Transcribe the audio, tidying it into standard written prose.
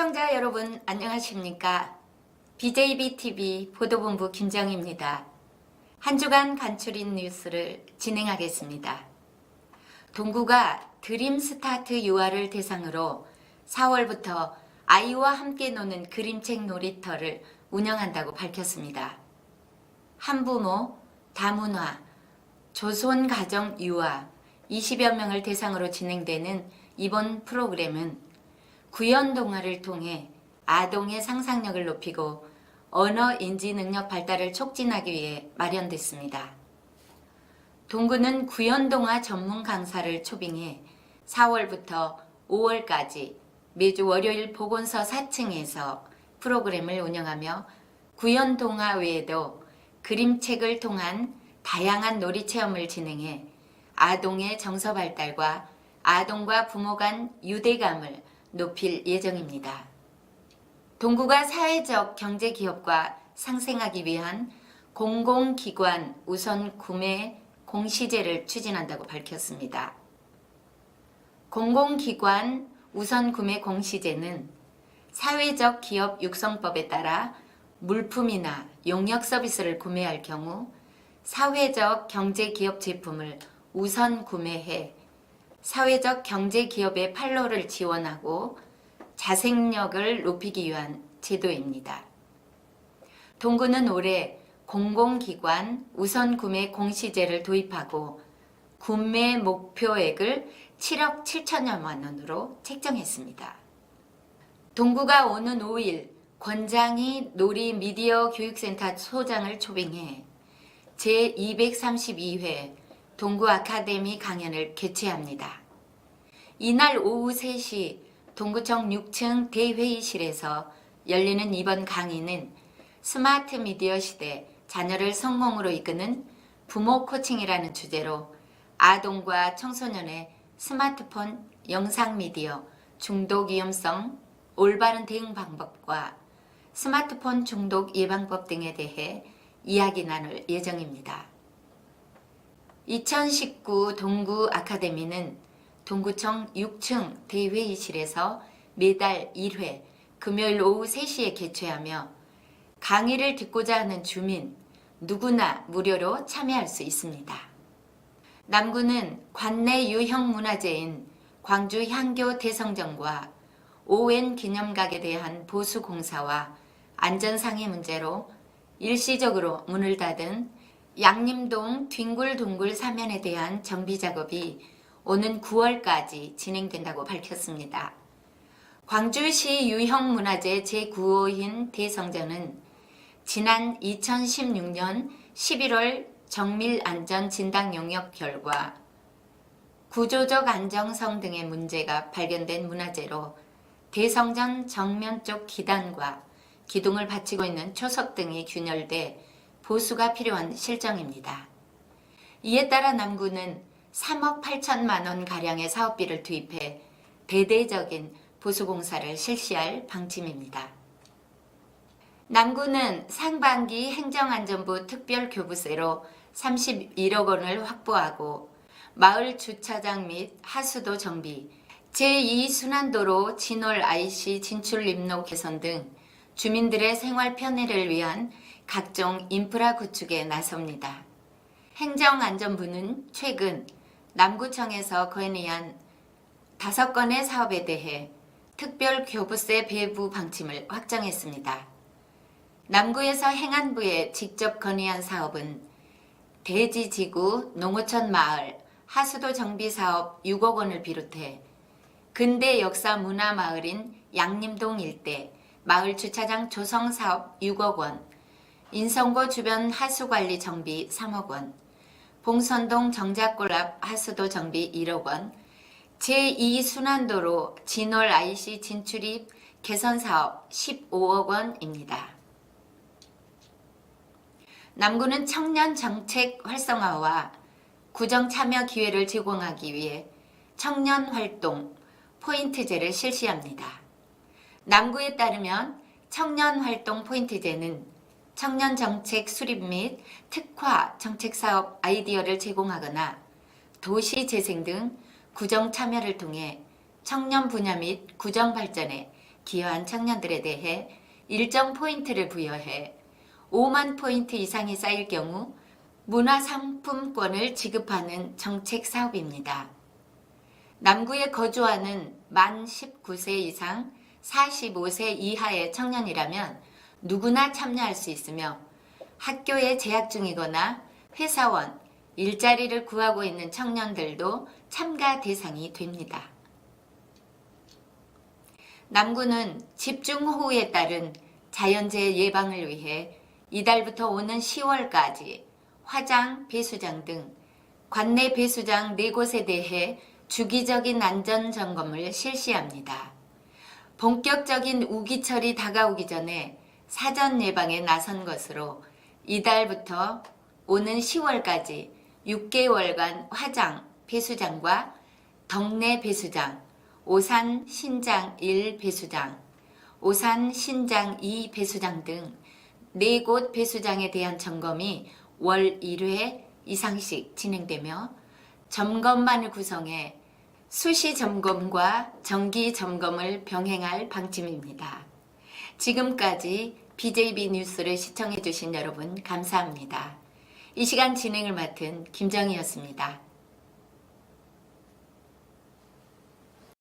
시청자 여러분 안녕하십니까? BJBTV 보도본부 김정희입니다. 한 주간 간추린 뉴스를 진행하겠습니다. 동구가 드림 스타트 유아를 대상으로 4월부터 아이와 함께 노는 그림책 놀이터를 운영한다고 밝혔습니다. 한부모, 다문화, 조손가정 유아 20여 명을 대상으로 진행되는 이번 프로그램은 구연 동화를 통해 아동의 상상력을 높이고 언어 인지 능력 발달을 촉진하기 위해 마련됐습니다. 동구는 구연 동화 전문 강사를 초빙해 4월부터 5월까지 매주 월요일 보건소 4층에서 프로그램을 운영하며 구연 동화 외에도 그림책을 통한 다양한 놀이 체험을 진행해 아동의 정서 발달과 아동과 부모 간 유대감을 높일 예정입니다. 동구가 사회적 경제기업과 상생하기 위한 공공기관 우선 구매 공시제를 추진한다고 밝혔습니다. 공공기관 우선 구매 공시제는 사회적 기업 육성법에 따라 물품이나 용역 서비스를 구매할 경우 사회적 경제기업 제품을 우선 구매해 사회적 경제기업의 판로를 지원하고 자생력을 높이기 위한 제도입니다. 동구는 올해 공공기관 우선 구매 공시제를 도입하고 구매 목표액을 7억 7천여만 원으로 책정했습니다. 동구가 오는 5일 권장희 놀이 미디어 교육센터 소장을 초빙해 제232회 동구 아카데미 강연을 개최합니다. 이날 오후 3시 동구청 6층 대회의실에서 열리는 이번 강의는 스마트 미디어 시대 자녀를 성공으로 이끄는 부모 코칭이라는 주제로 아동과 청소년의 스마트폰 영상 미디어 중독 위험성 올바른 대응 방법과 스마트폰 중독 예방법 등에 대해 이야기 나눌 예정입니다. 2019 동구 아카데미는 동구청 6층 대회의실에서 매달 1회 금요일 오후 3시에 개최하며 강의를 듣고자 하는 주민 누구나 무료로 참여할 수 있습니다. 남구는 관내 유형 문화재인 광주 향교 대성전과 오웬 기념각에 대한 보수공사와 안전상의 문제로 일시적으로 문을 닫은 양림동 뒹굴동굴 사면에 대한 정비 작업이 오는 9월까지 진행된다고 밝혔습니다. 광주시 유형문화재 제9호인 대성전은 지난 2016년 11월 정밀안전진단 용역 결과 구조적 안정성 등의 문제가 발견된 문화재로 대성전 정면 쪽 기단과 기둥을 받치고 있는 초석 등이 균열돼 보수가 필요한 실정입니다. 이에 따라 남구는 3억 8천만 원 가량의 사업비를 투입해 대대적인 보수공사를 실시할 방침입니다. 남구는 상반기 행정안전부 특별교부세로 31억 원을 확보하고 마을 주차장 및 하수도 정비, 제2순환도로 진월 IC 진출 입로 개선 등 주민들의 생활 편의를 위한 각종 인프라 구축에 나섭니다. 행정안전부는 최근 남구청에서 건의한 5건의 사업에 대해 특별교부세 배부 방침을 확정했습니다. 남구에서 행안부에 직접 건의한 사업은 대지지구 농어촌 마을 하수도 정비 사업 6억 원을 비롯해 근대 역사 문화 마을인 양림동 일대 마을 주차장 조성 사업 6억 원, 인성고 주변 하수관리 정비 3억 원, 봉선동 정자골 앞 하수도 정비 1억 원, 제2순환도로 진월 IC 진출입 개선 사업 15억 원입니다. 남구는 청년 정책 활성화와 구정 참여 기회를 제공하기 위해 청년 활동 포인트제를 실시합니다. 남구에 따르면 청년 활동 포인트제는 청년 정책 수립 및 특화 정책 사업 아이디어를 제공하거나 도시 재생 등 구정 참여를 통해 청년 분야 및 구정 발전에 기여한 청년들에 대해 일정 포인트를 부여해 5만 포인트 이상이 쌓일 경우 문화상품권을 지급하는 정책 사업입니다. 남구에 거주하는 만 19세 이상 45세 이하의 청년이라면 누구나 참여할 수 있으며 학교에 재학 중이거나 회사원, 일자리를 구하고 있는 청년들도 참가 대상이 됩니다. 남구는 집중호우에 따른 자연재해 예방을 위해 이달부터 오는 10월까지 화장, 배수장 등 관내 배수장 4곳에 대해 주기적인 안전점검을 실시합니다. 본격적인 우기철이 다가오기 전에 사전 예방에 나선 것으로 이달부터 오는 10월까지 6개월간 화장, 배수장과 덕내 배수장, 오산 신장 1 배수장, 오산 신장 2 배수장 등 4곳 배수장에 대한 점검이 월 1회 이상씩 진행되며 점검반을 구성해 수시 점검과 정기 점검을 병행할 방침입니다. 지금까지 BJB 뉴스를 시청해 주신 여러분 감사합니다. 이 시간 진행을 맡은 김정희였습니다.